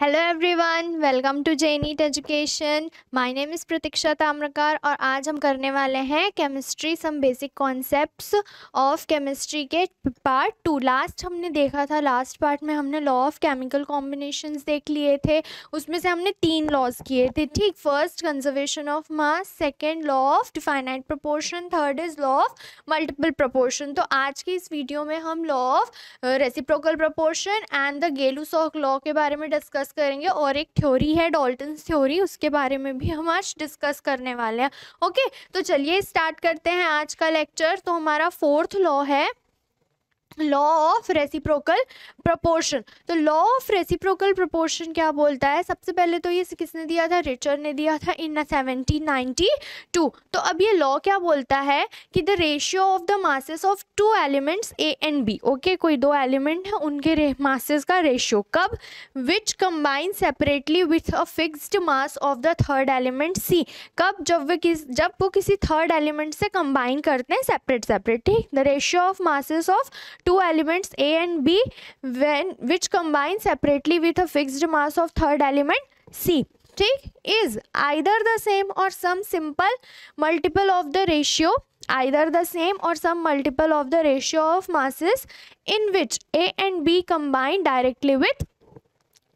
Hello everyone, welcome to Genit education. My name is Pratiksha Tamrakar और आज हम करने वाले हैं chemistry some basic concepts of chemistry के पार्ट 2। लास्ट हमने देखा था, लास्ट पार्ट में हमने लॉ ऑफ केमिकल कॉम्बिनेशंस देख लिए थे। उसमें से हमने 3 लॉज किए थे, ठीक। First conservation of mass, second law of definite proportion, third is law of multiple proportion. तो आज की इस वीडियो में हम law of reciprocal proportion and the Gay Lussac law के बारे में डिस्कस करेंगे और एक थ्योरी है डॉल्टन्स थ्योरी, उसके बारे में भी हम आज डिस्कस करने वाले हैं। ओके, तो चलिए स्टार्ट करते हैं आज का लेक्चर। तो हमारा 4th लॉ है लॉ ऑफ रेसिप्रोकल प्रोपोर्शन। तो लॉ ऑफ रेसिप्रोकल प्रोपोर्शन क्या बोलता है? सबसे पहले तो ये किसने दिया था? रिचर्ड ने दिया था इन 1792। तो अब ये लॉ क्या बोलता है कि the ratio of the masses of 2 elements A and B, okay, कोई 2 एलिमेंट है उनके मासेस का रेशियो कब? Which combine separately with a fixed mass of the third element C. कब? जब वो किसी थर्ड एलिमेंट से कंबाइन करते हैं सेपरेट सेपरेट, ठीक। The ratio of masses of 2 elements A and B which combine separately with a fixed mass of third element C, ठीक, is either the same or some simple multiple of the ratio, either the same or some multiple of the ratio of masses in which A and B combine directly with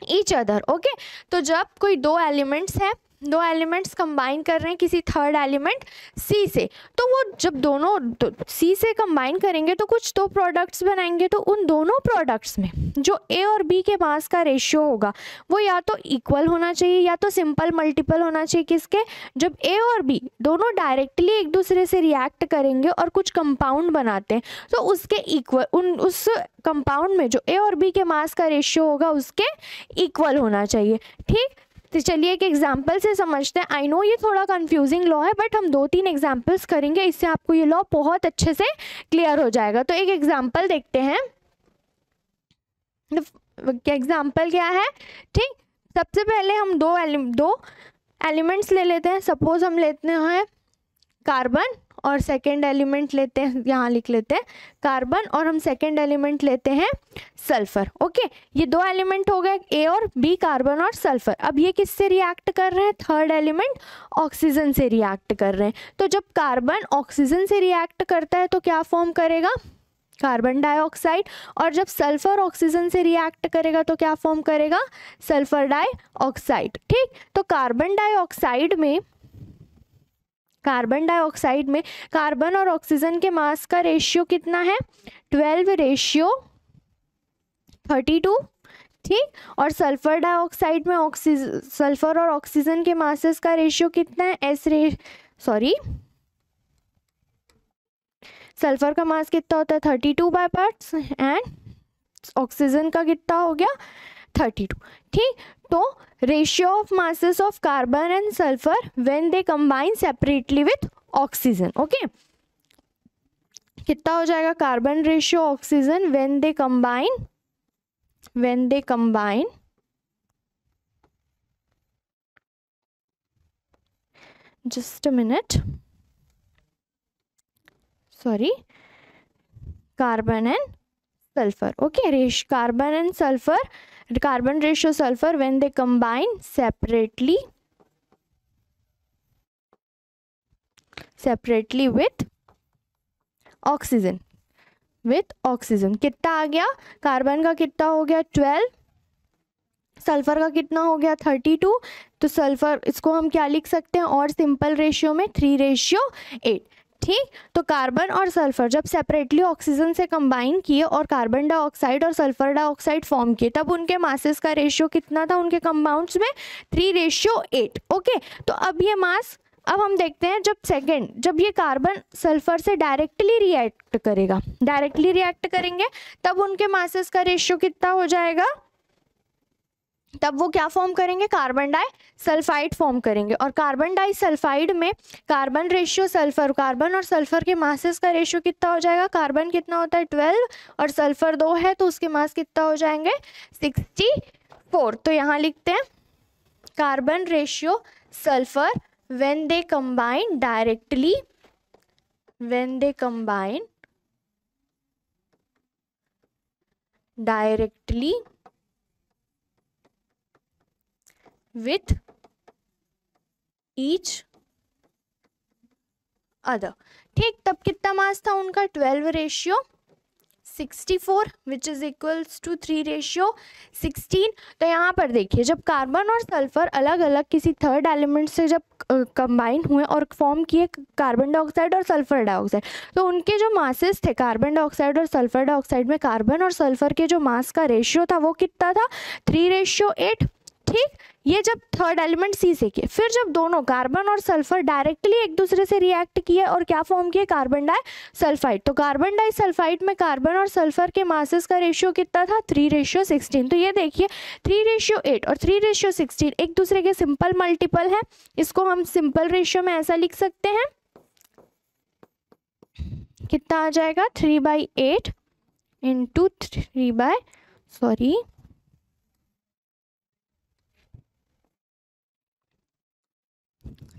each other, okay। तो जब कोई 2 elements हैं, 2 elements combine कर रहे हैं किसी third element सी से, तो वो जब दोनों सी से कंबाइन करेंगे तो कुछ 2 प्रोडक्ट्स बनाएंगे। तो उन दोनों प्रोडक्ट्स में जो ए और बी के मास का रेशियो होगा वो या तो इक्वल होना चाहिए या तो सिंपल मल्टीपल होना चाहिए। किसके? जब ए और बी दोनों डायरेक्टली एक दूसरे से रिएक्ट करेंगे और कुछ कंपाउंड बनाते हैं तो उसके इक्वल उस कंपाउंड में जो ए और बी के मास का रेशियो होगा उसके इक्वल होना चाहिए, ठीक। तो चलिए एक एग्जाम्पल से समझते हैं। आई नो ये थोड़ा कंफ्यूजिंग लॉ है बट हम 2-3 एग्जाम्पल्स करेंगे, इससे आपको ये लॉ बहुत अच्छे से क्लियर हो जाएगा। तो एक एग्जाम्पल देखते हैं। एग्जाम्पल क्या है, ठीक। सबसे पहले हम दो एलिमेंट्स ले लेते हैं। सपोज हम लेते हैं कार्बन और सेकेंड एलिमेंट लेते हैं, यहाँ लिख लेते हैं कार्बन, और हम सेकेंड एलिमेंट लेते हैं सल्फर, ओके। ये 2 एलिमेंट हो गए ए और बी, कार्बन और सल्फर। अब ये किससे रिएक्ट कर रहे हैं? थर्ड एलिमेंट ऑक्सीजन से रिएक्ट कर रहे हैं। तो जब कार्बन ऑक्सीजन से रिएक्ट करता है तो क्या फॉर्म करेगा? Carbon dioxide. और जब सल्फर ऑक्सीजन से रिएक्ट करेगा तो क्या फॉर्म करेगा? सल्फर डाइऑक्साइड, ठीक। तो कार्बन डाइऑक्साइड में कार्बन और ऑक्सीजन के मास का रेशियो कितना है? 12:32, ठीक। और सल्फर डाइऑक्साइड में सल्फर और ऑक्सीजन के मासेस का रेशियो कितना है? सल्फर का मास कितना होता है? 32 बाय पार्ट्स एंड ऑक्सीजन का कितना हो गया? 32, ठीक। तो ratio of masses of carbon and sulphur when they combine separately with oxygen, okay. कितना हो जाएगा? Carbon ratio oxygen when they combine just a minute, sorry, carbon and sulfur, okay, carbon ratio sulfur when they combine separately with oxygen कितना आ गया? Carbon का कितना हो गया? 12, सल्फर का कितना हो गया? 32। तो सल्फर इसको हम क्या लिख सकते हैं और सिंपल रेशियो में? 3:8, ठीक। तो कार्बन और सल्फर जब सेपरेटली ऑक्सीजन से कंबाइन किए और कार्बन डाइऑक्साइड और सल्फर डाइऑक्साइड फॉर्म किए तब उनके मासेस का रेशियो कितना था उनके कंपाउंड्स में? 3:8, ओके। तो अब ये मास, अब हम देखते हैं जब ये कार्बन सल्फर से डायरेक्टली रिएक्ट करेंगे तब उनके मासेस का रेशियो कितना हो जाएगा? तब वो क्या फॉर्म करेंगे? कार्बन डाइसल्फाइड फॉर्म करेंगे। और कार्बन डाइसल्फाइड में कार्बन और सल्फर के मासेस का रेशियो कितना हो जाएगा? कार्बन कितना होता है? 12 और सल्फर 2 है तो उसके मास कितना हो जाएंगे? 64। तो यहाँ लिखते हैं carbon ratio sulphur when they combine directly with each other. ठीक, तब कितना मास था उनका 12:64 विच इज इक्वल्स टू 3:16। तो यहाँ पर देखिए जब कार्बन और सल्फर अलग अलग किसी थर्ड एलिमेंट से जब कंबाइन हुए और फॉर्म किए कार्बन डाइऑक्साइड और सल्फर डाइऑक्साइड, तो उनके जो मासेस थे कार्बन डाइऑक्साइड और सल्फर डाइऑक्साइड में, कार्बन और सल्फर के जो मास का रेशियो था वो कितना था 3:8। ठीक, ये जब थर्ड एलिमेंट सी से किए, फिर जब दोनों कार्बन और सल्फर डायरेक्टली एक दूसरे से रिएक्ट किए और क्या फॉर्म किए कार्बन डाई सल्फाइड, तो कार्बन डाई सल्फाइड में कार्बन और सल्फर के मासेस का रेशियो कितना था 3:16। तो ये देखिए 3:8 और 3:16 एक दूसरे के सिंपल मल्टीपल है। इसको हम सिंपल रेशियो में ऐसा लिख सकते हैं, कितना आ जाएगा 3/8 इंटू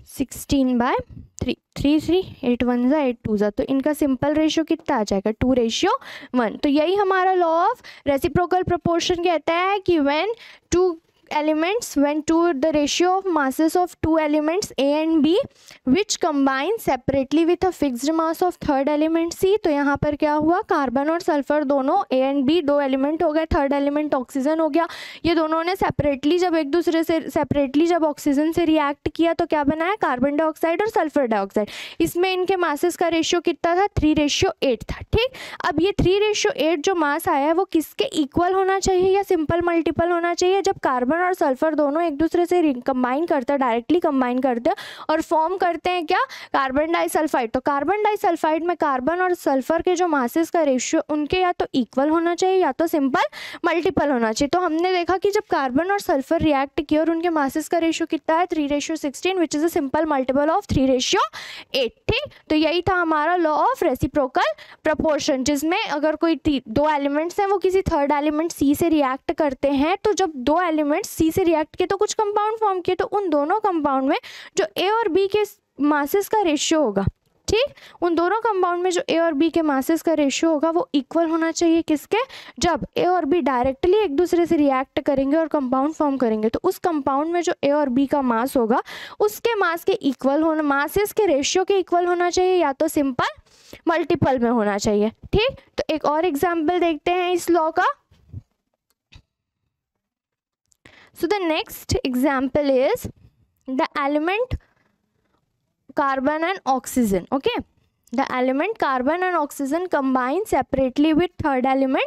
16/3, 3 3 8 1 जा 8 2 जा, तो इनका सिंपल रेशियो कितना आ जाएगा 2:1। तो यही हमारा लॉ ऑफ रेसिप्रोकल प्रोपोर्शन कहता है कि when the ratio of masses of two elements A and B which combine separately with a fixed mass of third element C। तो यहाँ पर क्या हुआ, कार्बन और सल्फर दोनों A and B दो एलिमेंट हो गए, थर्ड एलिमेंट ऑक्सीजन हो गया। ये दोनों ने सेपरेटली जब एक दूसरे से जब ऑक्सीजन से रिएक्ट किया तो क्या बनाया कार्बन डाइऑक्साइड और सल्फर डाइऑक्साइड। इसमें इनके मासेस का रेशियो कितना था 3:8 था। ठीक, अब ये 3:8 जो मास आया है वो किसके इक्वल होना चाहिए या सिंपल मल्टीपल होना चाहिए, जब कार्बन और सल्फर दोनों एक दूसरे से कंबाइन करते हैं, डायरेक्टली कंबाइन करते हैं और फॉर्म करते हैं क्या कार्बन डाइसल्फाइड। तो कार्बन डाइसल्फाइड में कार्बन और सल्फर के जो मासेस का रेशियो उनके या तो इक्वल होना चाहिए या तो सिंपल मल्टीपल होना चाहिए। तो हमने देखा कि जब कार्बन और सल्फर रिएक्ट किए और उनके मासेस का रेशियो कितना है 3:16 which is a simple multiple of 3:8। ठीक, तो यही था हमारा लॉ ऑफ रेसिप्रोकल प्रोपोर्शन, जिसमें अगर कोई दो एलिमेंट्स हैं वो किसी थर्ड एलिमेंट सी से रिएक्ट करते हैं, तो जब दो एलिमेंट्स सी से रिएक्ट किए तो कुछ कंपाउंड फॉर्म किए, तो उन दोनों कंपाउंड में जो ए और बी के मासेस का रेशियो होगा, ठीक, उन दोनों कंपाउंड में जो ए और बी के मासेस का रेशियो होगा वो इक्वल होना चाहिए किसके, जब ए और बी डायरेक्टली एक दूसरे से रिएक्ट करेंगे और कंपाउंड फॉर्म करेंगे, तो उस कंपाउंड में जो ए और बी का मास होगा उसके मास के इक्वल होना, मासेस के रेशियो के इक्वल होना चाहिए या तो सिंपल मल्टीपल में होना चाहिए। ठीक, तो एक और एग्जाम्पल देखते हैं इस लॉ का। So the next example is the element carbon and oxygen. Okay, the element carbon and oxygen combine separately with third element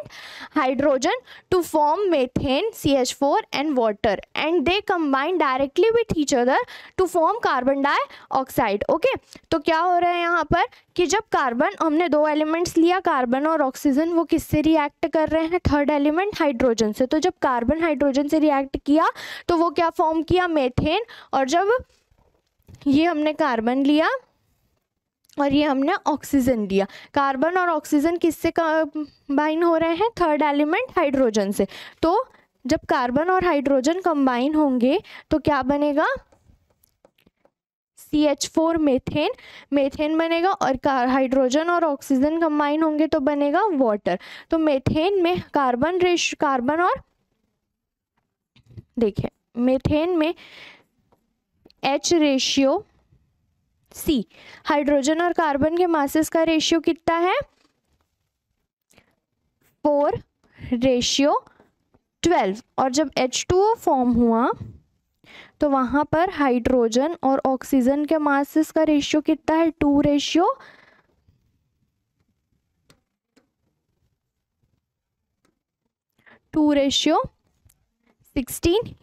hydrogen to form methane, CH4 and water, and they combine directly with each other to form carbon dioxide. Okay, तो क्या हो रहा है यहाँ पर कि जब carbon, हमने दो एलिमेंट्स लिया कार्बन और ऑक्सीजन, वो किससे रिएक्ट कर रहे हैं थर्ड एलिमेंट हाइड्रोजन से। तो जब कार्बन हाइड्रोजन से रिएक्ट किया तो वो क्या फॉर्म किया मेथेन, और जब ये हमने कार्बन लिया और ये हमने ऑक्सीजन लिया, कार्बन और ऑक्सीजन किससे कंबाइन हो रहे हैं थर्ड एलिमेंट हाइड्रोजन से। तो जब कार्बन और हाइड्रोजन कंबाइन होंगे तो क्या बनेगा CH4 मेथेन, मेथेन बनेगा, और हाइड्रोजन और ऑक्सीजन कंबाइन होंगे तो बनेगा वाटर। तो मेथेन में कार्बन और देखिए मेथेन में H/C, हाइड्रोजन और कार्बन के मासेस का रेशियो कितना है 4:12, और जब H2O फॉर्म हुआ तो वहां पर हाइड्रोजन और ऑक्सीजन के मासेस का रेशियो कितना है 2:16।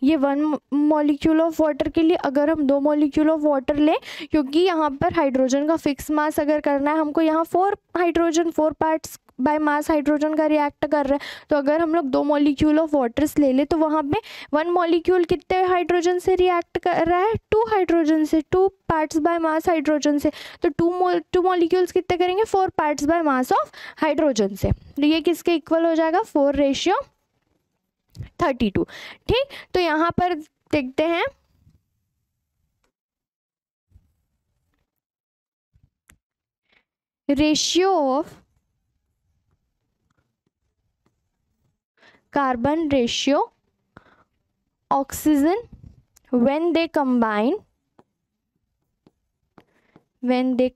ये 1 मॉलिक्यूल ऑफ वाटर के लिए, अगर हम 2 मॉलिक्यूल ऑफ वाटर लें, क्योंकि यहाँ पर हाइड्रोजन का फिक्स मास अगर करना है हमको, यहाँ 4 hydrogen 4 parts by mass hydrogen का रिएक्ट कर रहे हैं, तो अगर हम लोग 2 मॉलिक्यूल ऑफ वाटर्स ले ले तो वहाँ पे 1 मॉलिक्यूल कितने हाइड्रोजन से रिएक्ट कर रहा है 2 हाइड्रोजन से, 2 पार्ट्स बाय मास हाइड्रोजन से। तो 2 मॉलिक्यूल्स कितने करेंगे 4 parts by mass of hydrogen से। तो ये किसके इक्वल हो जाएगा 4:32। ठीक, तो यहाँ पर देखते हैं ratio of carbon ratio oxygen when they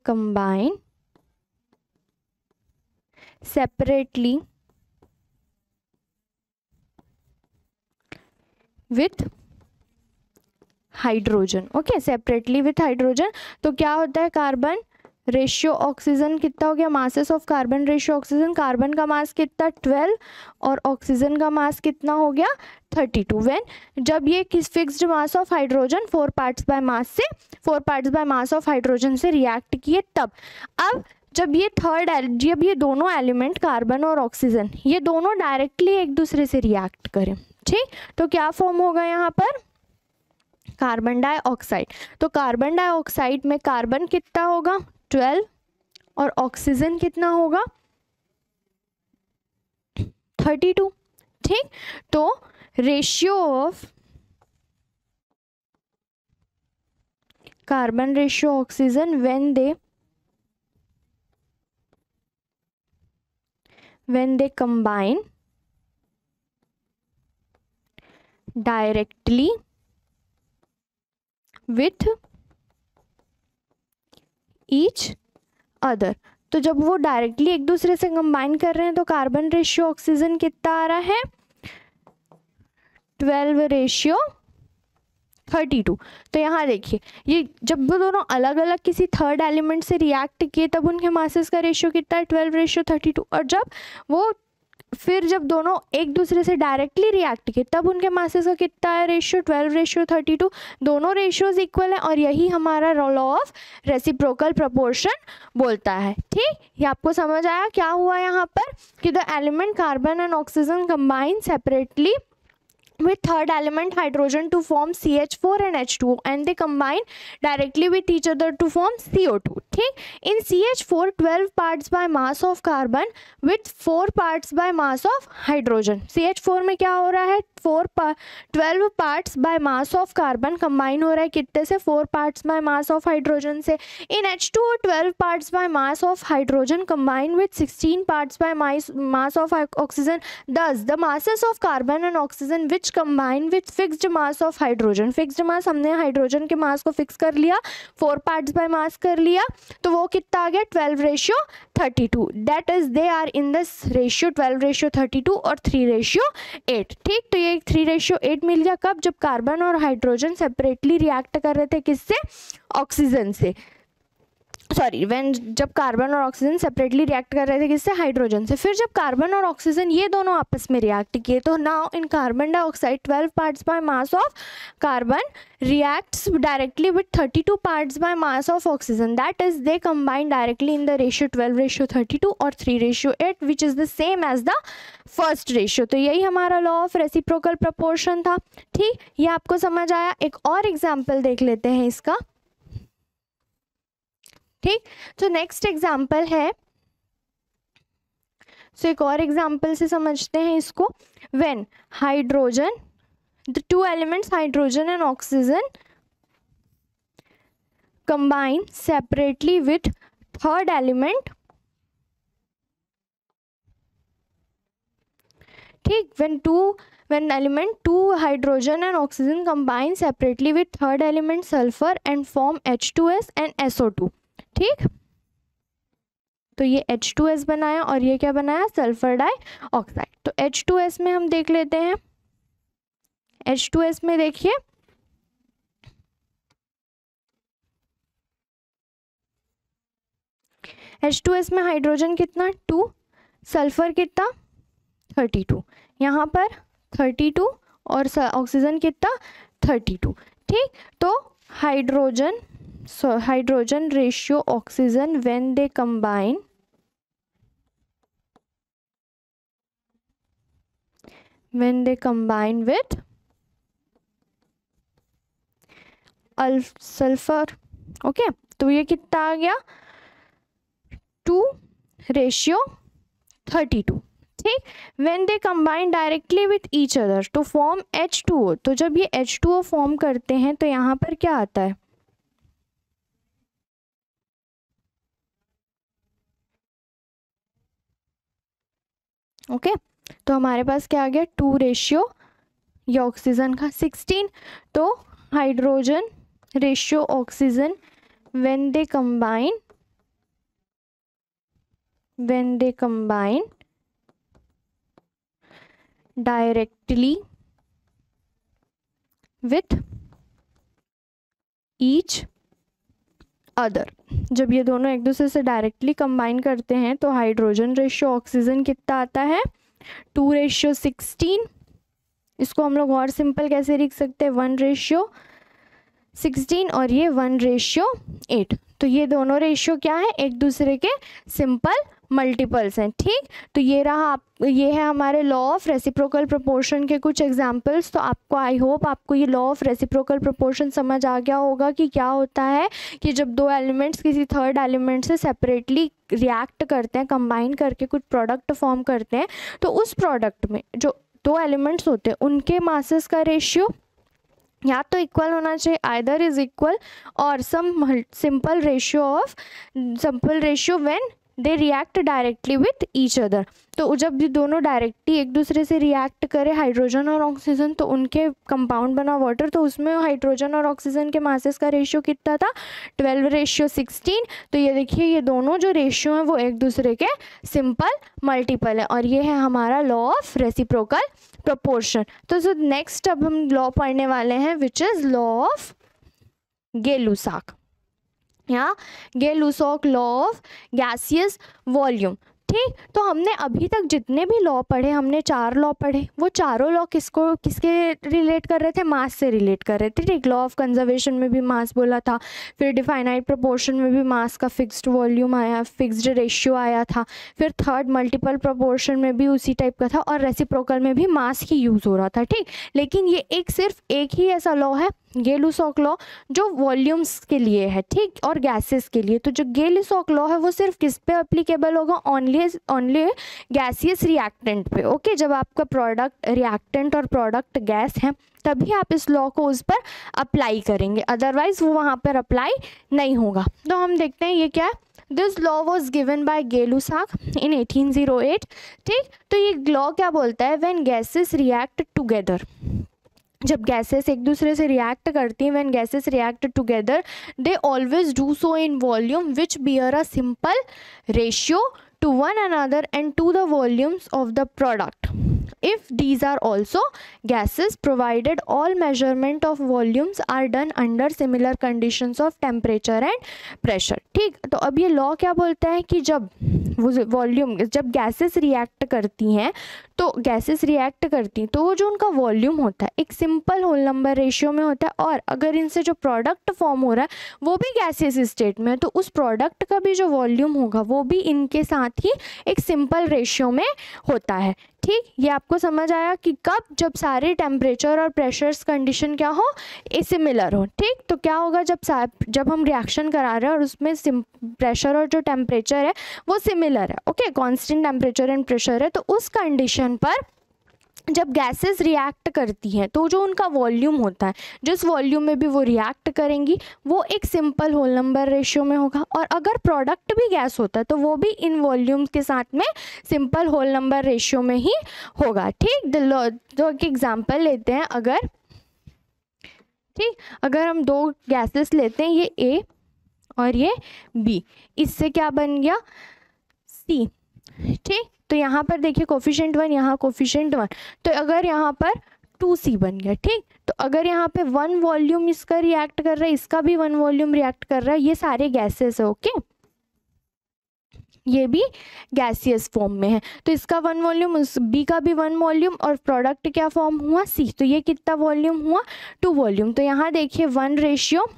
combine separately with hydrogen. Okay, separately with hydrogen. तो क्या होता है, कार्बन रेशियो ऑक्सीजन कितना हो गया, masses of carbon ratio oxygen. Carbon का मास कितना 12 और ऑक्सीजन का मास कितना हो गया 32. व्हेन जब ये किस fixed mass of hydrogen 4 parts by mass of hydrogen से रिएक्ट किए तब. अब जब ये दोनों एलिमेंट कार्बन और ऑक्सीजन ये दोनों डायरेक्टली एक दूसरे से रिएक्ट करें, ठीक, तो क्या फॉर्म होगा यहाँ पर, कार्बन डाइऑक्साइड. तो कार्बन डाइऑक्साइड में कार्बन कितना होगा 12 और ऑक्सीजन कितना होगा 32. ठीक, तो ratio of carbon ratio oxygen when they combine directly with each other. तो जब वो डायरेक्टली एक दूसरे से कंबाइन कर रहे हैं तो कार्बन रेशियो ऑक्सीजन कितना आ रहा है 12:32. तो यहाँ देखिए, ये जब वो दोनों अलग अलग किसी थर्ड एलिमेंट से रिएक्ट किए तब उनके मासेस का रेशियो कितना है 12:32. और जब दोनों एक दूसरे से डायरेक्टली रिएक्ट किए तब उनके मासेस का कितना है रेशियो 12:32. दोनों रेशियोज इक्वल है और यही हमारा लॉ ऑफ रेसिप्रोकल प्रपोर्शन बोलता है. ठीक, ये आपको समझ आया क्या हुआ यहाँ पर, कि the element carbon and oxygen combine separately with third element hydrogen to form CH4 and H2O and they combine directly with each other to form CO2. ठीक, in CH4 12 parts by mass of carbon with 4 parts by mass of hydrogen. CH4 में क्या हो रहा है 12 parts by mass of carbon combine हो रहा है कितने से 4 parts by mass of hydrogen से. in H2O 12 parts by mass of hydrogen combine with 16 parts by mass of oxygen. Thus the masses of carbon and oxygen which combine with fixed mass of hydrogen. fixed mass हमने hydrogen के मास को fix कर लिया, 4 parts by mass कर लिया, तो वो कितना आ गया 12:32. That is they are in this ratio 12:32 और 3:8. ठीक, तो ये 3:8 मिल गया कब, जब कार्बन और हाइड्रोजन सेपरेटली रिएक्ट कर रहे थे किससे, ऑक्सीजन से. जब कार्बन और ऑक्सीजन सेपरेटली रिएक्ट कर रहे थे किससे, हाइड्रोजन से. फिर जब कार्बन और ऑक्सीजन ये दोनों आपस में रिएक्ट किए तो now in carbon dioxide 12 parts by mass of carbon reacts directly with 32 parts by mass of oxygen. That is, they combine directly in the ratio 12:32 or 3:8, which is the same as the first ratio. तो यही हमारा law of reciprocal proportion था. ठीक, ये आपको समझ आया. एक और एग्जाम्पल देख लेते हैं इसका. ठीक, तो नेक्स्ट एग्जाम्पल है, एक और एग्जाम्पल से समझते हैं इसको. When hydrogen, the two elements hydrogen and oxygen combine separately with third element. ठीक, when element 2 hydrogen and oxygen combine separately with third element sulfur and form H2S and SO2. ठीक, तो ये H2S बनाया और ये क्या बनाया, सल्फर डाइऑक्साइड. तो H2S में हम देख लेते हैं. H2S में देखिए, H2S में हाइड्रोजन कितना 2, सल्फर कितना 32, यहाँ पर 32 और ऑक्सीजन कितना 32. ठीक, तो hydrogen ratio oxygen when they combine with sulphur. Okay, तो ये कितना आ गया 2:32. ठीक, when they combine directly with each other to form H2O. तो जब ये H2O फॉर्म करते हैं तो यहाँ पर क्या आता है, ओके, तो हमारे पास क्या आ गया 2 रेशियो, ये ऑक्सीजन का 16. तो hydrogen ratio oxygen when they combine directly with each other। जब ये दोनों एक दूसरे से डायरेक्टली कंबाइन करते हैं तो हाइड्रोजन रेशियो ऑक्सीजन कितना आता है 2:16। इसको हम लोग और सिंपल कैसे लिख सकते हैं 1:16 और ये 1:8। तो ये दोनों रेशियो क्या है एक दूसरे के सिंपल मल्टीपल्स हैं। ठीक, तो ये है हमारे लॉ ऑफ रेसिप्रोकल प्रोपोर्शन के कुछ एग्जांपल्स। तो आपको आई होप आपको ये लॉ ऑफ रेसिप्रोकल प्रोपोर्शन समझ आ गया होगा कि क्या होता है कि जब दो एलिमेंट्स किसी थर्ड एलिमेंट से सेपरेटली रिएक्ट करते हैं, कंबाइन करके कुछ प्रोडक्ट फॉर्म करते हैं, तो उस प्रोडक्ट में जो दो एलिमेंट्स होते हैं उनके मासेस का रेशियो या तो इक्वल होना चाहिए, आइदर इज इक्वल और some simple ratio when they react directly with each other. तो जब भी दोनों डायरेक्टली एक दूसरे से रिएक्ट करें हाइड्रोजन और ऑक्सीजन तो उनके कंपाउंड बना वाटर, तो उसमें हाइड्रोजन और ऑक्सीजन के मासेस का रेशियो कितना था 12:16। तो ये देखिए ये दोनों जो रेशियो हैं वो एक दूसरे के सिंपल मल्टीपल है और ये है हमारा लॉ ऑफ रेसिप्रोकल प्रोपोर्शन। तो नेक्स्ट अब हम लॉ पढ़ने वाले हैं विच इज लॉ ऑफ गे-लुसाक या गे-लुसाक लॉ ऑफ गैसियस वॉल्यूम। ठीक, तो हमने अभी तक जितने भी लॉ पढ़े, हमने 4 लॉ पढ़े, वो चारों लॉ किसके रिलेट कर रहे थे, मास से रिलेट कर रहे थे। ठीक, लॉ ऑफ कंजर्वेशन में भी मास बोला था, फिर डिफाइनाइट प्रोपोर्शन में भी मास का फिक्स्ड वॉल्यूम आया, फिक्स्ड रेशियो आया था, फिर थर्ड मल्टीपल प्रोपोर्शन में भी उसी टाइप का था और रेसिप्रोकल में भी मास ही यूज़ हो रहा था। ठीक, लेकिन ये सिर्फ एक ही ऐसा लॉ है गे-लुसाक लॉ जो वॉल्यूम्स के लिए है, ठीक, और गैसेस के लिए। तो जो गे-लुसाक लॉ है वो सिर्फ किस पे एप्लीकेबल होगा, ओनली गैसियस रिएक्टेंट पे। ओके, जब आपका प्रोडक्ट रिएक्टेंट और प्रोडक्ट गैस है तभी आप इस लॉ को उस पर अप्लाई करेंगे, अदरवाइज वो वहाँ पर अप्लाई नहीं होगा। तो हम देखते हैं ये क्या है। This law was given by Gay Lussac in 1808। ठीक, तो ये लॉ क्या बोलता है, व्हेन गैसेस रिएक्ट टुगेदर, जब गैसेस एक दूसरे से रिएक्ट करती हैं, when gases react together they always do so in volume which bear a simple ratio to one another and to the volumes of the product if these are also gases provided all measurement of volumes are done under similar conditions of temperature and pressure। ठीक, तो अब ये law क्या बोलता है कि जब gases react करती हैं तो वो जो उनका वॉल्यूम होता है एक सिंपल होल नंबर रेशियो में होता है, और अगर इनसे जो प्रोडक्ट फॉर्म हो रहा है वो भी गैसियस स्टेट में है तो उस प्रोडक्ट का भी जो वॉल्यूम होगा वो भी इनके साथ ही एक सिंपल रेशियो में होता है। ठीक, ये आपको समझ आया कि कब, जब सारे टेम्परेचर और प्रेशर्स कंडीशन क्या हो, सिमिलर हो। ठीक, तो क्या होगा जब हम रिएक्शन करा रहे हैं और उसमें प्रेशर और जो टेम्परेचर है वो सिमिलर है, okay, constant temperature and pressure है, तो उस कंडीशन पर जब गैसेस रिएक्ट करती हैं तो जो उनका वॉल्यूम होता है, जिस वॉल्यूम में भी वो रिएक्ट करेंगी वो एक सिंपल होल नंबर रेशियो में होगा, और अगर प्रोडक्ट भी गैस होता है तो वो भी इन वॉल्यूम के साथ में सिंपल होल नंबर रेशियो में ही होगा। ठीक, तो एक एग्जांपल लेते हैं, अगर हम 2 गैसेस लेते हैं, ये A और ये B, इससे क्या बन गया C। ठीक, तो यहाँ पर देखिए कोफिशिएंट 1, यहाँ कोफिशिएंट 1, तो अगर यहाँ पर 2C बन गया। ठीक, तो अगर यहाँ पे 1 वॉल्यूम इसका रिएक्ट कर रहा है, इसका भी 1 वॉल्यूम रिएक्ट कर रहा है, ये सारे गैसेस है, ओके, ये भी गैसियस फॉर्म में है, तो इसका 1 वॉल्यूम, उस B का भी 1 वॉल्यूम, और प्रोडक्ट क्या फॉर्म हुआ C, तो ये कितना वॉल्यूम हुआ 2 वॉल्यूम। तो यहाँ देखिए 1:2,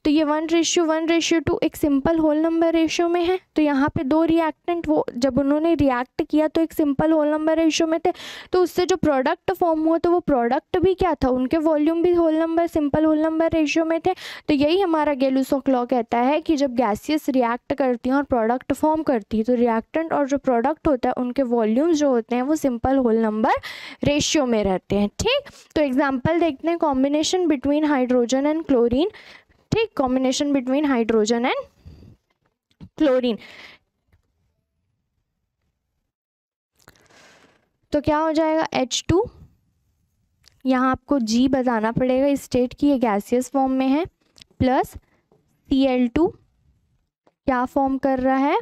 तो ये 1:2 एक सिंपल होल नंबर रेशियो में है, तो यहाँ पे 2 रिएक्टेंट वो जब उन्होंने रिएक्ट किया तो एक सिंपल होल नंबर रेशियो में थे, तो उससे जो प्रोडक्ट फॉर्म हुआ तो वो प्रोडक्ट भी क्या था, उनके वॉल्यूम भी सिंपल होल नंबर रेशियो में थे। तो यही हमारा गे-लुसाक लॉ कहता है कि जब गैसेस रिएक्ट करती हैं और प्रोडक्ट फॉर्म करती है तो रिएक्टेंट और जो प्रोडक्ट होता है उनके वॉल्यूम्स जो होते हैं वो सिंपल होल नंबर रेशियो में रहते हैं। ठीक, तो एग्जाम्पल देखते हैं, combination between hydrogen and chlorine. ठीक, combination between hydrogen and chlorine, तो क्या हो जाएगा H2 यहाँ आपको G बताना पड़ेगा स्टेट की ये गैसियस फॉर्म में है, प्लस Cl2 क्या फॉर्म कर रहा है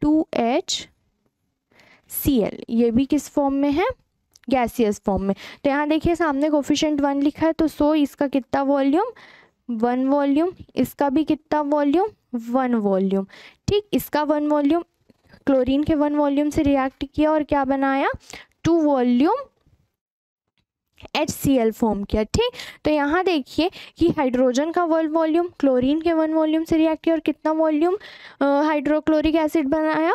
2HCl, ये भी किस फॉर्म में है गैसियस फॉर्म में। तो यहाँ देखिए सामने कोफिशिएंट 1 लिखा है, तो सो इसका कितना वॉल्यूम 1 वॉल्यूम, इसका भी कितना वॉल्यूम 1 वॉल्यूम। ठीक, इसका 1 वॉल्यूम क्लोरीन के 1 वॉल्यूम से रिएक्ट किया और क्या बनाया 2 वॉल्यूम HCl फॉर्म किया। ठीक, तो यहाँ देखिए कि हाइड्रोजन का 1 वॉल्यूम क्लोरीन के 1 वॉल्यूम से रिएक्ट किया और कितना वॉल्यूम हाइड्रोक्लोरिक एसिड बनाया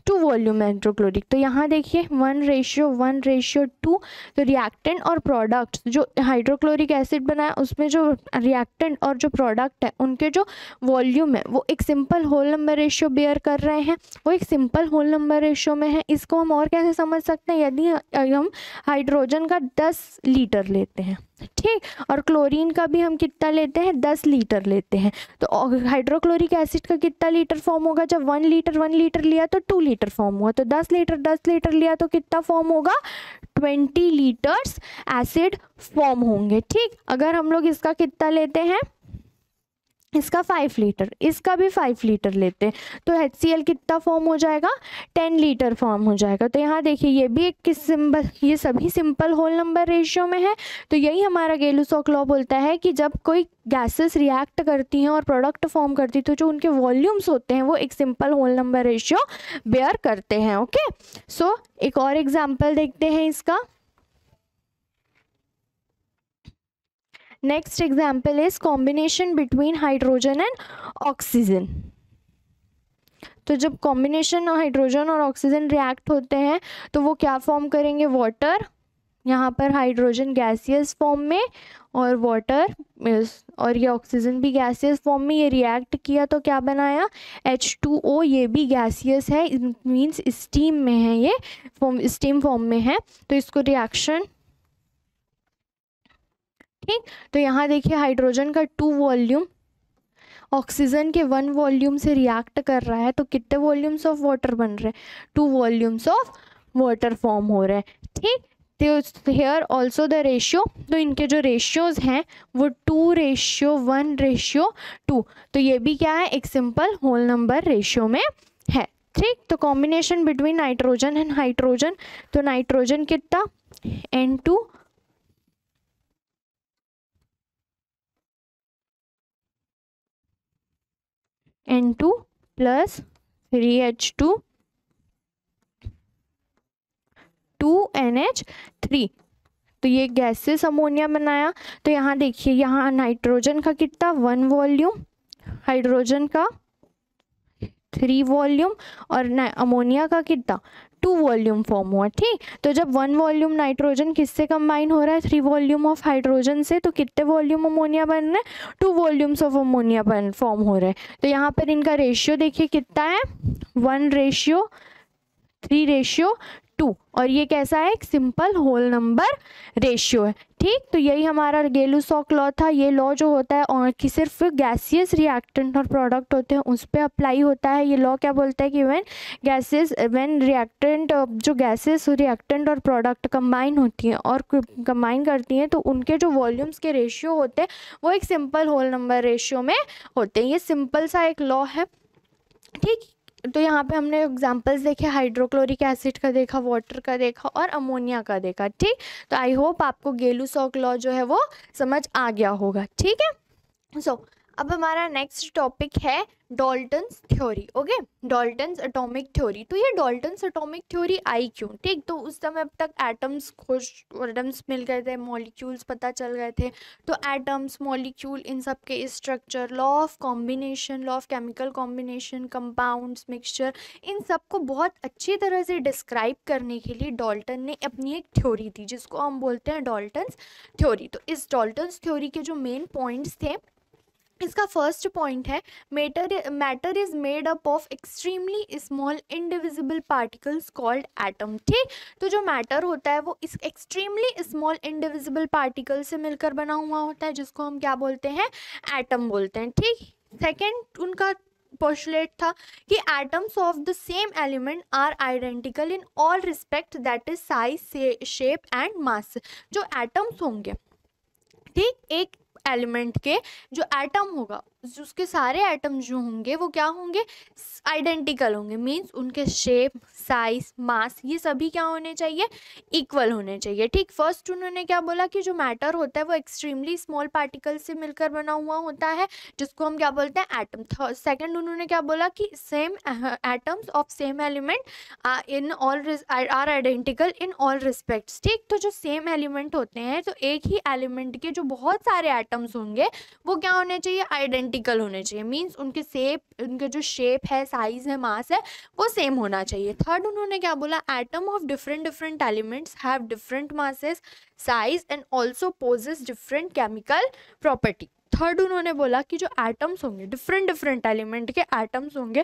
2 वॉल्यूम हाइड्रोक्लोरिक। तो यहाँ देखिए 1:1:2, तो रिएक्टेंट और प्रोडक्ट जो हाइड्रोक्लोरिक एसिड बनाया उसमें जो रिएक्टेंट और जो प्रोडक्ट है उनके जो वॉल्यूम है वो एक simple whole number ratio bear कर रहे हैं, वो एक सिंपल होल नंबर रेशियो में है। इसको हम और कैसे समझ सकते हैं, यदि हम हाइड्रोजन का 10 लीटर लेते हैं, ठीक, और क्लोरीन का भी हम कितना लेते हैं 10 लीटर लेते हैं, तो हाइड्रोक्लोरिक एसिड का कितना लीटर फॉर्म होगा, जब 1 लीटर लिया तो 2 लीटर फॉर्म हुआ, तो 10 लीटर लिया तो कितना फॉर्म होगा 20 लीटर्स एसिड फॉर्म होंगे। ठीक, अगर हम लोग इसका कितना लेते हैं, इसका 5 लीटर, इसका भी 5 लीटर लेते हैं, तो HCl कितना फॉर्म हो जाएगा 10 लीटर फॉर्म हो जाएगा। तो यहाँ देखिए ये भी एक किस सिंबल, ये सभी सिंपल होल नंबर रेशियो में है। तो यही हमारा गेलुसॉक लॉ बोलता है कि जब कोई गैसेस रिएक्ट करती हैं और प्रोडक्ट फॉर्म करती है तो जो उनके वॉल्यूम्स होते हैं वो एक simple whole number ratio bear करते हैं। ओके, सो एक और एग्जाम्पल देखते हैं इसका। Next example is combination between hydrogen and oxygen। तो जब कॉम्बिनेशन हाइड्रोजन और ऑक्सीजन रिएक्ट होते हैं तो वो क्या फॉर्म करेंगे वाटर, यहाँ पर हाइड्रोजन गैसियस फॉर्म में और वाटर और ये ऑक्सीजन भी गैसियस फॉर्म में, ये रिएक्ट किया तो क्या बनाया H2O, ये भी गैसियस है, मीन्स स्टीम में है, ये फॉर्म स्टीम फॉर्म में है, तो इसको रिएक्शन। ठीक, तो यहाँ देखिए हाइड्रोजन का 2 वॉल्यूम ऑक्सीजन के 1 वॉल्यूम से रिएक्ट कर रहा है, तो कितने वॉल्यूम्स ऑफ वाटर बन रहे हैं 2 वॉल्यूम्स ऑफ वाटर फॉर्म हो रहे हैं। ठीक, तो हेयर ऑल्सो द रेशियो, तो इनके जो रेशियोज हैं वो 2:1:2, तो ये भी क्या है एक सिंपल होल नंबर रेशियो में है। ठीक, तो combination between nitrogen and hydrogen, तो नाइट्रोजन कितना N2 प्लस 3H2 2NH3, तो ये गैसेस अमोनिया बनाया। तो यहाँ देखिए यहाँ नाइट्रोजन का कितना 1 वॉल्यूम, हाइड्रोजन का 3 वॉल्यूम और अमोनिया का कितना 2 वॉल्यूम फॉर्म हुआ। ठीक, तो जब 1 वॉल्यूम नाइट्रोजन किससे कंबाइन हो रहा है 3 वॉल्यूम ऑफ हाइड्रोजन से, तो कितने वॉल्यूम अमोनिया बन रहे हैं 2 वॉल्यूम्स ऑफ अमोनिया फॉर्म हो रहे हैं। तो यहाँ पर इनका रेशियो देखिए कितना है 1:3:2, और ये कैसा है एक सिंपल होल नंबर रेशियो है। ठीक, तो यही हमारा गेलुसॉक लॉ था। ये लॉ जो होता है और कि सिर्फ गैसियस रिएक्टेंट और प्रोडक्ट होते हैं उस पर अप्लाई होता है। ये लॉ क्या बोलता है कि व्हेन रिएक्टेंट जो गैसेस रिएक्टेंट और प्रोडक्ट कंबाइन होती हैं और कंबाइन करती हैं तो उनके जो वॉल्यूम्स के रेशियो होते हैं वो एक सिंपल होल नंबर रेशियो में होते हैं। ये सिंपल सा एक लॉ है। ठीक, तो यहाँ पे हमने एग्जांपल्स देखे, हाइड्रोक्लोरिक एसिड का देखा, वाटर का देखा और अमोनिया का देखा। ठीक, तो आई होप आपको गेलुसॉक लॉ जो है वो समझ आ गया होगा। ठीक है, सो अब हमारा नेक्स्ट टॉपिक है Dalton's theory. Okay, Dalton's atomic theory. तो ये डॉल्टन्स एटॉमिक थ्योरी आई क्यों? ठीक, तो उस समय अब तक एटम्स मिल गए थे, मॉलिक्यूल्स पता चल गए थे, तो एटम्स मॉलिक्यूल इन सब के structure, law of combination, law of chemical combination, compounds, mixture, इन सब को बहुत अच्छी तरह से डिस्क्राइब करने के लिए डॉल्टन ने अपनी एक थ्योरी दी जिसको हम बोलते हैं डॉल्टन्स थ्योरी। तो इस डॉल्टन्स थ्योरी के जो मेन पॉइंट्स थे, इसका फर्स्ट पॉइंट है matter is made up of extremely small indivisible particles called atom. ठीक, तो जो मैटर होता है वो इस एक्सट्रीमली स्मॉल इंडिविजिबल पार्टिकल से मिलकर बना हुआ होता है जिसको हम क्या बोलते हैं एटम बोलते हैं। ठीक, सेकंड उनका पोस्टुलेट था कि atoms of the same element are identical in all respect, that is size, shape and mass. जो एटम्स होंगे, ठीक, एक एलिमेंट के जो एटम होगा, उसके सारे एटम जो होंगे वो क्या होंगे, आइडेंटिकल होंगे। मींस उनके शेप, साइज, मास, ये सभी क्या होने चाहिए, इक्वल होने चाहिए। ठीक, फर्स्ट उन्होंने क्या बोला कि जो मैटर होता है वो एक्सट्रीमली स्मॉल पार्टिकल से मिलकर बना हुआ होता है, जिसको हम क्या बोलते हैं, एटम। सेकंड उन्होंने क्या बोला कि same atoms of same element in all are identical in all respects. ठीक, तो जो सेम एलिमेंट होते हैं, तो एक ही एलिमेंट के जो बहुत सारे एटम्स होंगे वो क्या होने चाहिए, आइडेंटिकल होने चाहिए। मींस उनके जो शेप है, साइज है, मास है, वो सेम होना चाहिए। थर्ड उन्होंने क्या बोला, atom of different different elements have different masses, size and also possess different chemical property. Third उन्होंने बोला कि जो एटम्स होंगे, डिफरेंट डिफरेंट एलिमेंट के एटम्स होंगे,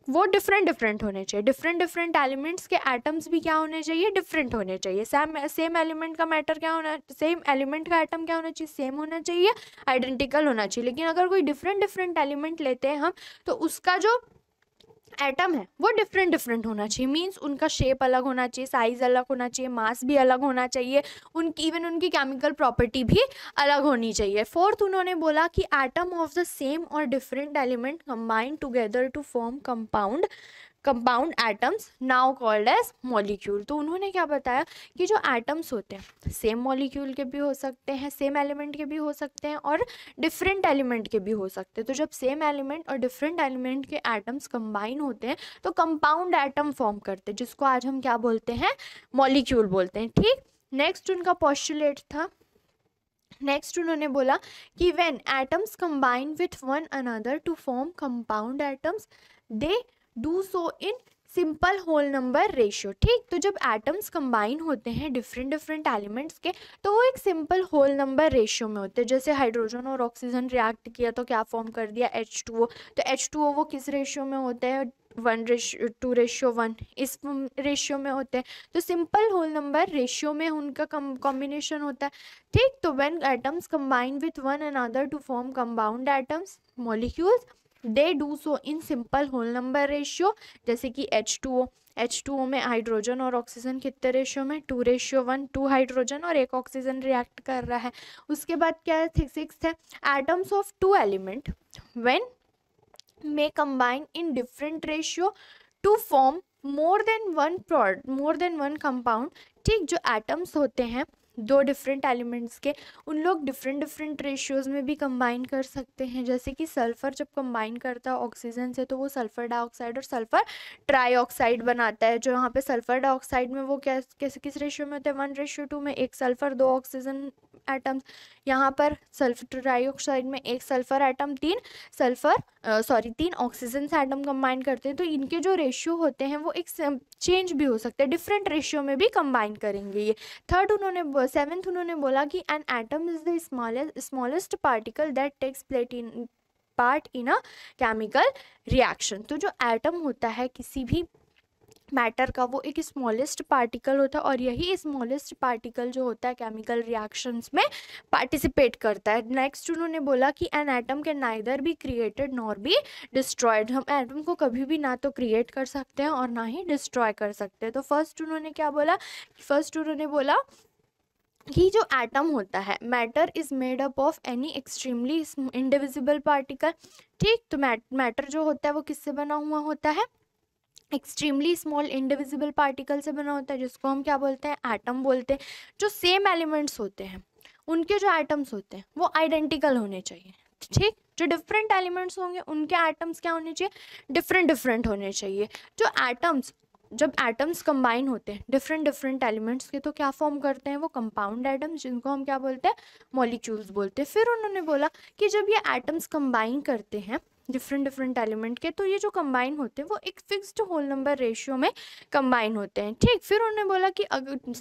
वो डिफरेंट डिफरेंट होने चाहिए। डिफरेंट डिफरेंट एलिमेंट्स के एटम्स भी क्या होने चाहिए, डिफरेंट होने चाहिए। सेम एलिमेंट का मैटर क्या होना, सेम एलिमेंट का एटम क्या होना चाहिए, सेम होना चाहिए, आइडेंटिकल होना चाहिए। लेकिन अगर कोई डिफरेंट डिफरेंट एलिमेंट लेते हैं हम, तो उसका जो एटम है वो डिफरेंट डिफरेंट होना चाहिए। मींस उनका शेप अलग होना चाहिए, साइज अलग होना चाहिए, मास भी अलग होना चाहिए, इवन उनकी केमिकल प्रॉपर्टी भी अलग होनी चाहिए। फोर्थ उन्होंने बोला कि एटम ऑफ द सेम और different element combine together to form compound atoms now called as molecule. तो उन्होंने क्या बताया कि जो एटम्स होते हैं, सेम मॉलिक्यूल के भी हो सकते हैं, सेम एलिमेंट के भी हो सकते हैं, और डिफरेंट एलिमेंट के भी हो सकते हैं। तो जब सेम एलिमेंट और डिफरेंट एलिमेंट के एटम्स कंबाइन होते हैं तो कंपाउंड एटम फॉर्म करते हैं, जिसको आज हम क्या बोलते हैं, मॉलिक्यूल बोलते हैं। ठीक, नेक्स्ट उनका पोस्टुलेट था, नेक्स्ट उन्होंने बोला कि when atoms combine with one another to form compound atoms they do so in simple whole number ratio. ठीक, तो जब एटम्स कंबाइन होते हैं डिफरेंट डिफरेंट एलिमेंट्स के, तो वो एक सिंपल होल नंबर रेशियो में होते हैं। जैसे हाइड्रोजन और ऑक्सीजन रिएक्ट किया तो क्या फॉर्म कर दिया, H2O। तो H2O वो किस रेशियो में होते हैं, 1:2:1, इस रेशियो में होते हैं। तो सिंपल होल नंबर रेशियो में उनका कॉम्बिनेशन होता है। ठीक, तो when atoms combine with one another to form compound atoms molecules they do so in simple whole number ratio. जैसे कि H2O में हाइड्रोजन और ऑक्सीजन कितने रेशियो में, 2:1, 2 हाइड्रोजन और 1 ऑक्सीजन रिएक्ट कर रहा है। उसके बाद क्या है, 6th है, atoms of 2 element when may combine in different ratio to form more than one compound। ठीक, जो एटम्स होते हैं दो डिफरेंट एलिमेंट्स के, उन लोग डिफरेंट डिफरेंट रेशियोज़ में भी कंबाइन कर सकते हैं। जैसे कि सल्फ़र जब कंबाइन करता है ऑक्सीजन से, तो वो सल्फ़र डाइऑक्साइड और सल्फ़र ट्राईऑक्साइड बनाता है। जो यहाँ पे सल्फ़र डाइऑक्साइड में वो किस रेशियो में होता है, 1:2 में, 1 सल्फ़र 2 ऑक्सीजन एटम्स। यहाँ पर सल्फ़र ट्राईऑक्साइड में 1 सल्फ़र एटम 3 ऑक्सीजन से एटम कंबाइन करते हैं। तो इनके जो रेशियो होते हैं वो एक चेंज भी हो सकते हैं, डिफरेंट रेशियो में भी कंबाइन करेंगे ये। 7th उन्होंने बोला कि an atom is the smallest particle that takes part in a chemical reaction. तो जो एटम होता है किसी भी मैटर का, वो एक स्मॉलेस्ट पार्टिकल होता है, और यही स्मॉलेस्ट पार्टिकल जो होता है केमिकल रिएक्शंस में पार्टिसिपेट करता है। नेक्स्ट उन्होंने बोला कि an atom can neither be created nor be destroyed. हम एटम को कभी भी ना तो क्रिएट कर सकते हैं और ना ही डिस्ट्रॉय कर सकते हैं। तो फर्स्ट उन्होंने बोला कि जो एटम होता है, matter is made up of any extremely indivisible particle. ठीक, तो मैटर जो होता है वो किससे बना हुआ होता है, एक्सट्रीमली स्मॉल इंडिविजिबल पार्टिकल से बना होता है, जिसको हम क्या बोलते हैं, एटम बोलते हैं। जो सेम एलिमेंट्स होते हैं उनके जो एटम्स होते हैं वो आइडेंटिकल होने चाहिए। ठीक, जो डिफरेंट एलिमेंट्स होंगे उनके एटम्स क्या होने चाहिए, डिफरेंट डिफरेंट होने चाहिए। जब एटम्स कंबाइन होते हैं डिफरेंट एलिमेंट्स के, तो क्या फॉर्म करते हैं, वो कंपाउंड एटम्स, जिनको हम क्या बोलते हैं, मॉलिक्यूल्स बोलते हैं। फिर उन्होंने बोला कि जब ये एटम्स कंबाइन करते हैं डिफरेंट एलिमेंट के, तो ये जो कंबाइन होते हैं वो एक फिक्स्ड होल नंबर रेशियो में कंबाइन होते हैं। ठीक, फिर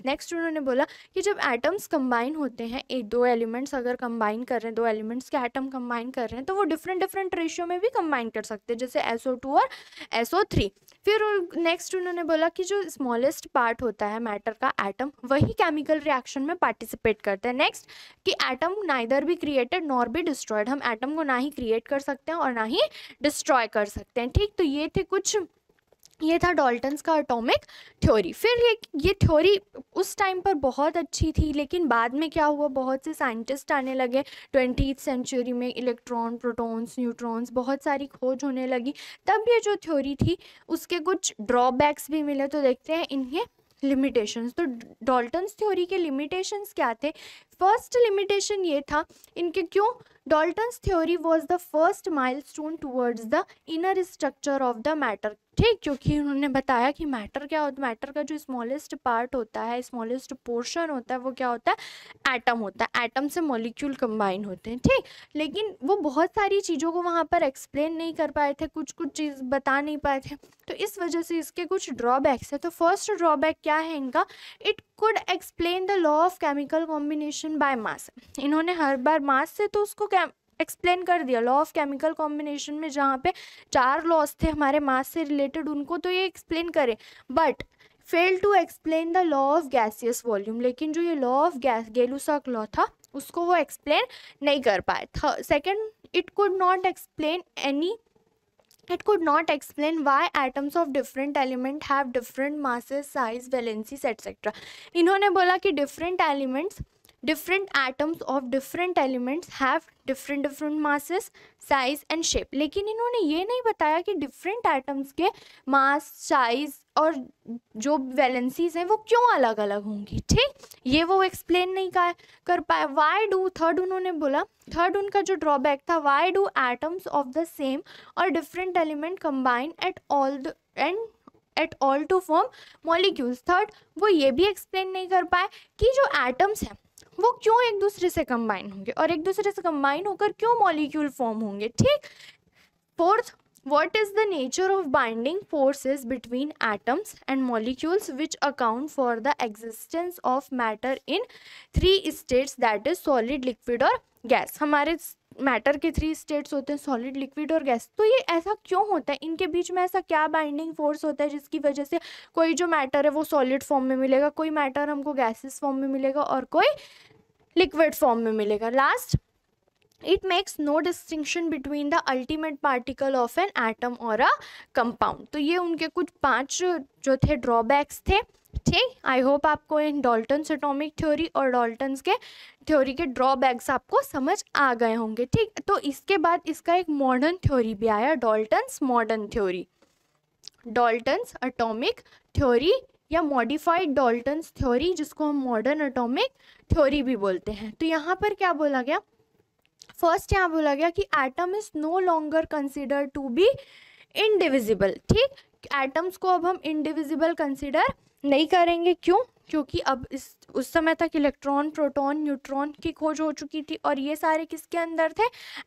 नेक्स्ट उन्होंने बोला कि जब एटम्स कंबाइन होते हैं, दो एलिमेंट्स अगर कंबाइन कर रहे हैं, 2 एलिमेंट्स के एटम कंबाइन कर रहे हैं, तो वो डिफरेंट रेशियो में भी कंबाइन कर सकते हैं, जैसे SO2 और SO3। फिर नेक्स्ट उन्होंने बोला कि जो स्मॉलेस्ट पार्ट होता है मैटर का, एटम, वही केमिकल रिएक्शन में पार्टिसिपेट करता है। नेक्स्ट कि atom neither be created nor be destroyed. हम एटम को ना ही क्रिएट कर सकते हैं और ना ही ही डिस्ट्रॉय कर सकते हैं। ठीक, तो ये था डाल्टन्स का एटॉमिक थ्योरी। फिर ये थ्योरी उस टाइम पर बहुत अच्छी थी, लेकिन बाद में क्या हुआ, बहुत से साइंटिस्ट आने लगे 20th सेंचुरी में, इलेक्ट्रॉन, प्रोटॉन्स, न्यूट्रॉन्स, बहुत सारी खोज होने लगी। तब ये जो थ्योरी थी उसके कुछ ड्रॉबैक्स भी मिले। तो देखते हैं इनके लिमिटेशंस। तो डाल्टन्स थ्योरी के लिमिटेशंस क्या थे? फर्स्ट लिमिटेशन ये था इनके, क्यों, Dalton's theory was the first milestone towards the inner structure of the matter. ठीक, क्योंकि उन्होंने बताया कि मैटर क्या होता है, मैटर का जो स्मॉलेस्ट पार्ट होता है, स्मॉलेस्ट पोर्शन होता है, वो क्या होता है, एटम होता है। एटम से मॉलिक्यूल कंबाइन होते हैं। ठीक, लेकिन वो बहुत सारी चीज़ों को वहाँ पर एक्सप्लेन नहीं कर पाए थे, कुछ चीज़ बता नहीं पाए थे, तो इस वजह से इसके कुछ ड्रॉबैक्स है। तो फर्स्ट ड्रॉबैक क्या है इनका, it could explain the law of chemical combination by mass. इन्होंने हर बार मास से तो उसको एक्सप्लेन कर दिया, लॉ ऑफ केमिकल कॉम्बिनेशन में जहाँ पे 4 लॉज थे हमारे मास से रिलेटेड, उनको तो ये एक्सप्लेन करे, but fail to explain the law of gaseous volume. लेकिन जो ये लॉ ऑफ गेलुसाक लॉ था उसको वो एक्सप्लेन नहीं कर पाए। Second, it could not explain why atoms of different element have different masses, size, valencies, etc. इन्होंने बोला कि different atoms of different elements have different masses, size and shape, लेकिन इन्होंने ये नहीं बताया कि different atoms के mass, size और जो वैलेंसीज हैं वो क्यों अलग अलग होंगी। ठीक, ये वो एक्सप्लेन नहीं कर पाए। वाई डू, थर्ड उन्होंने बोला, थर्ड उनका जो ड्रॉबैक था, why do atoms of the same और different element combine at all to form molecules. Third, वो ये भी एक्सप्लेन नहीं कर पाए कि जो एटम्स हैं वो क्यों एक दूसरे से कंबाइन होंगे और एक दूसरे से कंबाइन होकर क्यों मॉलिक्यूल फॉर्म होंगे। ठीक, fourth, what is the nature of binding forces between atoms and molecules which account for the existence of matter in 3 states, that is solid, liquid और gas। हमारे मैटर के 3 स्टेट्स होते हैं, solid, liquid और gas. तो ये ऐसा क्यों होता है, इनके बीच में ऐसा क्या बाइंडिंग फोर्स होता है जिसकी वजह से कोई जो मैटर है वो सॉलिड फॉर्म में मिलेगा, कोई मैटर हमको गैसेस फॉर्म में मिलेगा और कोई लिक्विड फॉर्म में मिलेगा। Last, it makes no distinction between the ultimate particle of an atom or a compound। तो ये उनके कुछ 5 जो थे ड्रॉबैक्स थे। ठीक, आई होप आपको इन डाल्टन्स एटॉमिक थ्योरी और डाल्टन्स के थ्योरी के ड्रॉबैक्स आपको समझ आ गए होंगे। ठीक, तो इसके बाद इसका एक मॉडर्न थ्योरी भी आया, Dalton's modern theory, Dalton's atomic theory या मॉडिफाइड डाल्टन्स थ्योरी, जिसको हम मॉडर्न एटॉमिक थ्योरी भी बोलते हैं। तो यहाँ पर क्या बोला गया, फर्स्ट यहाँ बोला गया कि atom is no longer consider to be indivisible. ठीक, एटम्स को अब हम इनडिविजिबल कंसिडर नहीं करेंगे। क्यों? क्योंकि अब उस समय तक इलेक्ट्रॉन, प्रोटॉन, न्यूट्रॉन की खोज हो चुकी थी और ये सारे किसके अंदर थे,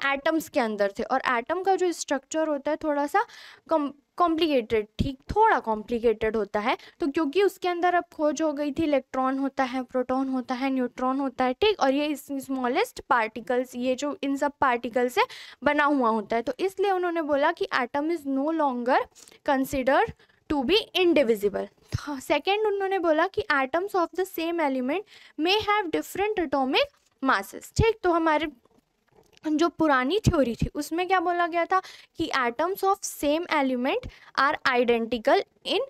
एटम्स के अंदर थे। और एटम का जो स्ट्रक्चर होता है थोड़ा सा कॉम्प्लिकेटेड, ठीक, थोड़ा कॉम्प्लिकेटेड होता है। तो क्योंकि उसके अंदर अब खोज हो गई थी, इलेक्ट्रॉन होता है, प्रोटॉन होता है, न्यूट्रॉन होता है। ठीक, और ये स्मॉलेस्ट पार्टिकल्स, ये जो इन सब पार्टिकल से बना हुआ होता है। तो इसलिए उन्होंने बोला कि atom is no longer considered to be indivisible. Second, उन्होंने बोला कि atoms of the same element may have different atomic masses. ठीक, तो हमारे जो पुरानी थ्योरी थी उसमें क्या बोला गया था कि atoms of same element are identical in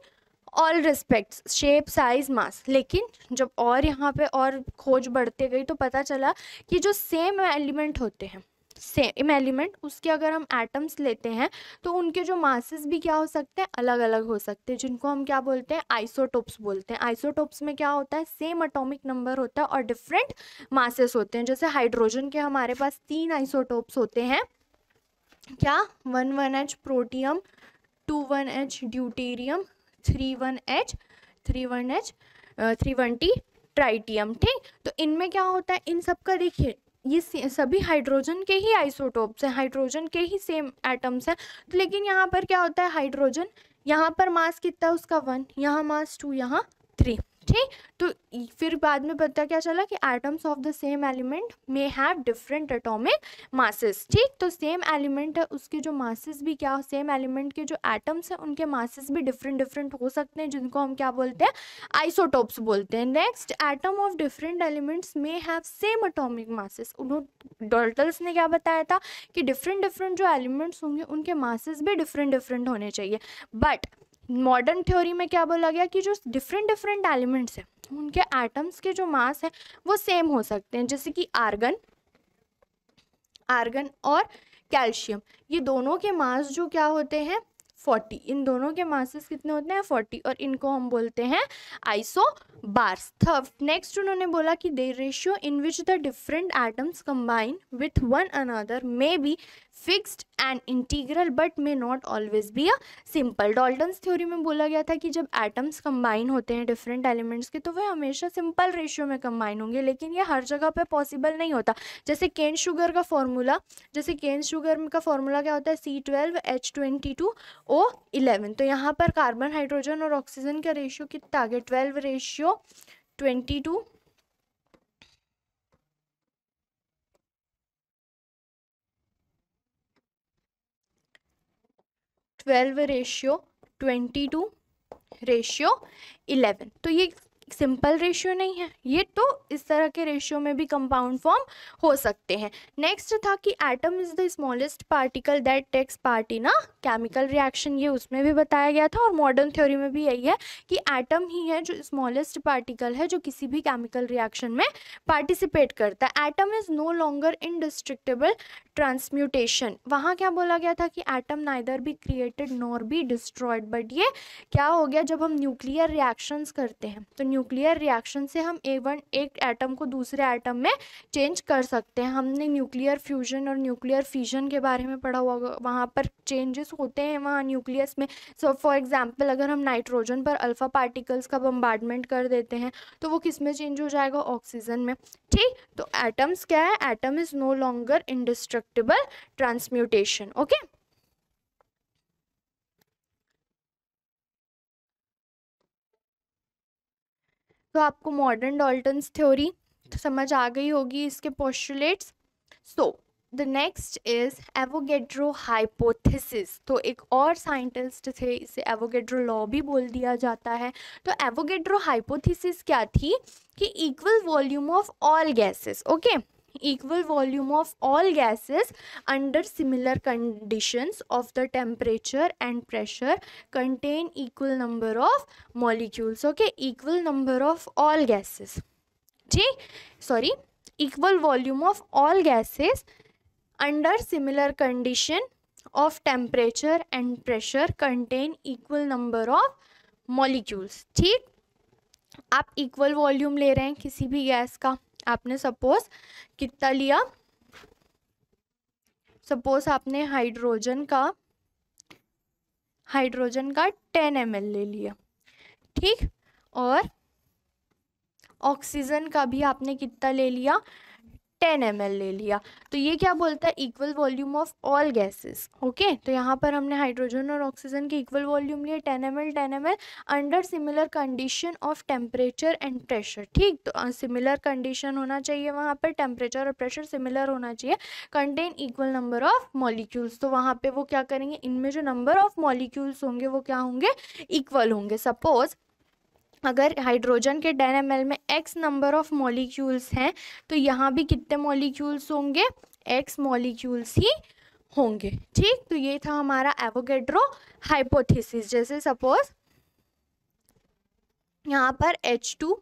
all respects, shape, size, mass. लेकिन जब और यहाँ पे और खोज बढ़ते गई तो पता चला कि जो सेम एलिमेंट होते हैं, सेम एलिमेंट, उसके अगर हम एटम्स लेते हैं तो उनके जो मासेस भी क्या हो सकते हैं, अलग अलग हो सकते हैं, जिनको हम क्या बोलते हैं, आइसोटोप्स बोलते हैं। आइसोटोप्स में क्या होता है, सेम एटॉमिक नंबर होता है और डिफरेंट मासेस होते हैं। जैसे हाइड्रोजन के हमारे पास 3 आइसोटोप्स होते हैं, क्या, 1,1H protium, 2,1H deuterium, 3,1T tritium. ठीक, तो इनमें क्या होता है, इन सब का देखिए ये सभी हाइड्रोजन के ही आइसोटोप्स हैं, हाइड्रोजन के ही सेम एटम्स हैं। तो लेकिन यहाँ पर क्या होता है, हाइड्रोजन यहाँ पर मास कितना है उसका 1, यहाँ मास 2, यहाँ 3। ठीक। तो फिर बाद में पता क्या चला कि atoms of the same element may have different atomic masses. ठीक, तो सेम एलिमेंट है उसके जो मासेस भी क्या, सेम एलिमेंट के जो एटम्स हैं उनके मासेस भी डिफरेंट डिफरेंट हो सकते हैं, जिनको हम क्या बोलते हैं, आइसोटोप्स बोलते हैं। Next, atom of different elements may have same atomic masses. उन्होंने डाल्टन्स ने क्या बताया था कि डिफरेंट डिफरेंट जो एलिमेंट्स होंगे उनके मासेस भी डिफरेंट डिफरेंट होने चाहिए। बट मॉडर्न थ्योरी में क्या बोला गया कि जो डिफरेंट डिफरेंट एलिमेंट्स हैं उनके एटम्स के जो मास है वो सेम हो सकते हैं, जैसे कि आर्गन और कैल्शियम, ये दोनों के मास जो क्या होते हैं 40, इन दोनों के मासेस कितने होते हैं 40, और इनको हम बोलते हैं आइसोबार्स। नेक्स्ट उन्होंने बोला कि the ratio in which the different atoms combine with one another may be fixed and integral but may not always be a simple. Dalton's theory में बोला गया था कि जब एटम्स कंबाइन होते हैं डिफरेंट एलिमेंट्स के तो वे हमेशा सिंपल रेशियो में कंबाइन होंगे, लेकिन ये हर जगह पे पॉसिबल नहीं होता। जैसे केन शुगर का फॉर्मूला, का फॉर्मूला क्या होता है C12H22O11, तो यहाँ पर कार्बन हाइड्रोजन और ऑक्सीजन का रेशियो कितना आ गया 12:22, 12:22:11, तो ये सिंपल रेशियो नहीं है, ये तो इस तरह के रेशियो में भी कंपाउंड फॉर्म हो सकते हैं। नेक्स्ट था कि atom is the smallest particle that takes part in a chemical reaction, ये उसमें भी बताया गया था और मॉडर्न थ्योरी में भी यही है कि एटम ही है जो स्मॉलेस्ट पार्टिकल है जो किसी भी केमिकल रिएक्शन में पार्टिसिपेट करता है। Atom is no longer indestructible transmutation, वहाँ क्या बोला गया था कि atom neither be created nor be destroyed, but ये क्या हो गया जब हम न्यूक्लियर रिएक्शंस करते हैं तो न्यूक्लियर रिएक्शन से हम एक एटम को दूसरे एटम में चेंज कर सकते हैं। हमने न्यूक्लियर फ्यूजन और न्यूक्लियर फिजन के बारे में पढ़ा हुआ, वहाँ पर चेंजेस होते हैं वहाँ न्यूक्लियस में। सो फॉर एग्जांपल अगर हम नाइट्रोजन पर अल्फा पार्टिकल्स का बम्बार्डमेंट कर देते हैं तो वो किस में चेंज हो जाएगा, ऑक्सीजन में। ठीक, तो एटम्स क्या है, atom is no longer indestructible transmutation. Okay, तो आपको मॉडर्न डाल्टन्स थ्योरी समझ आ गई होगी, इसके postulates. So the next is Avogadro hypothesis, तो एक और साइंटिस्ट थे, इसे एवोगेड्रो लॉ भी बोल दिया जाता है। तो एवोगेड्रो हाइपोथेसिस क्या थी कि equal volume of all gases, okay, equal volume of all gases under similar conditions of the temperature and pressure contain equal number of molecules, okay, equal number of all gases, equal volume of all gases under similar condition of temperature and pressure contain equal number of molecules। ठीक, आप equal volume ले रहे हैं किसी भी gas का, आपने suppose कितना लिया, सपोज आपने हाइड्रोजन का 10 ml ले लिया, ठीक, और ऑक्सीजन का भी आपने कितना ले लिया 10 ml ले लिया। तो ये क्या बोलता है, equal volume of all gases, okay. तो यहाँ पर हमने हाइड्रोजन और ऑक्सीजन के इक्वल वॉल्यूम लिए 10 ml under similar condition of temperature and pressure. ठीक, तो सिमिलर कंडीशन होना चाहिए, वहाँ पर टेम्परेचर और प्रेशर सिमिलर होना चाहिए, contain equal number of molecules. तो वहाँ पे वो क्या करेंगे, इनमें जो नंबर ऑफ मॉलिक्यूल्स होंगे वो क्या होंगे, इक्वल होंगे। सपोज अगर हाइड्रोजन के 10 ml में x नंबर ऑफ मॉलिक्यूल्स हैं तो यहाँ भी कितने मॉलिक्यूल्स होंगे, x मॉलिक्यूल्स ही होंगे। ठीक, तो ये था हमारा एवोगेड्रो हाइपोथेसिस। जैसे सपोज यहाँ पर H2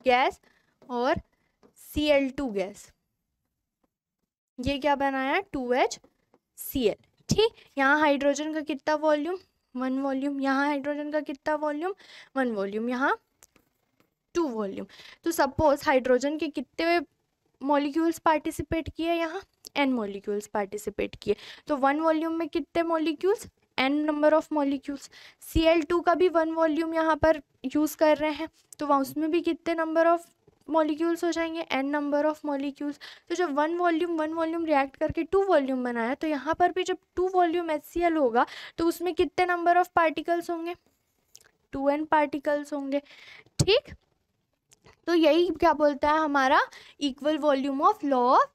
गैस और Cl2 गैस, ये क्या बनाया 2HCl। ठीक, यहाँ हाइड्रोजन का कितना वॉल्यूम 1 वॉल्यूम, यहाँ हाइड्रोजन का कितना वॉल्यूम 1 वॉल्यूम, यहाँ 2 वॉल्यूम। तो सपोज हाइड्रोजन के कितने मॉलिक्यूल्स पार्टिसिपेट किए, यहाँ n मॉलिक्यूल्स पार्टिसिपेट किए, तो 1 वॉल्यूम में कितने molecules, n number of molecules. Cl2 का भी 1 वॉल्यूम यहाँ पर यूज़ कर रहे हैं तो वहाँ उसमें भी कितने नंबर ऑफ मॉलिक्यूल्स हो जाएंगे, n नंबर ऑफ मॉलिक्यूल्स। तो जब 1 वॉल्यूम रिएक्ट करके 2 वॉल्यूम बनाया तो यहाँ पर भी जब 2 वॉल्यूम HCl होगा तो उसमें कितने नंबर ऑफ पार्टिकल्स होंगे, 2n पार्टिकल्स होंगे। ठीक, तो यही क्या बोलता है हमारा equal volume of law of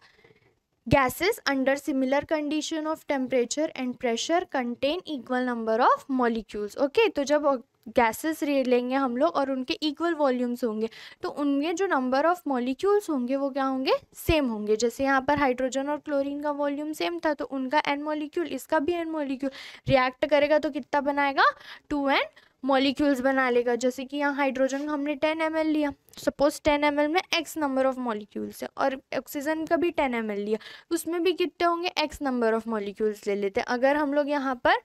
gases under similar condition of temperature and pressure contain equal number of molecules। Okay, तो जब गैसेस लेंगे हम लोग और उनके इक्वल वॉल्यूम्स होंगे तो उनके जो नंबर ऑफ मॉलिक्यूल्स होंगे वो क्या होंगे, सेम होंगे। जैसे यहाँ पर हाइड्रोजन और क्लोरीन का वॉल्यूम सेम था तो उनका n मॉलिक्यूल, इसका भी n मॉलिक्यूल, रिएक्ट करेगा तो कितना बनाएगा, 2n मॉलिक्यूल्स बना लेगा। जैसे कि यहाँ हाइड्रोजन हमने 10 ml लिया, सपोज 10 ml में x नंबर ऑफ मॉलिक्यूल्स है, और ऑक्सीजन का भी 10 ml लिया, उसमें भी कितने होंगे, x नंबर ऑफ मॉलिक्यूल्स ले लेते हैं। अगर हम लोग यहाँ पर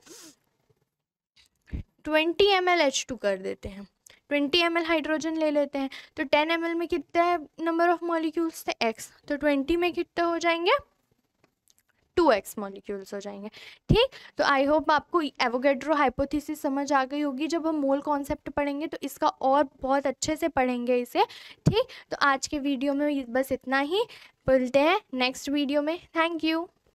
20 ml H2 कर देते हैं, 20 ml हाइड्रोजन ले लेते हैं, तो 10 ml में कितने नंबर ऑफ मॉलिक्यूल्स थे, x, तो 20 में कितने हो जाएंगे, 2x मॉलिक्यूल्स हो जाएंगे। ठीक, तो आई होप आपको एवोगैड्रो हाइपोथेसिस समझ आ गई होगी। जब हम मोल कॉन्सेप्ट पढ़ेंगे तो इसका और बहुत अच्छे से पढ़ेंगे इसे। ठीक, तो आज के वीडियो में बस इतना ही, मिलते हैं नेक्स्ट वीडियो में। Thank you.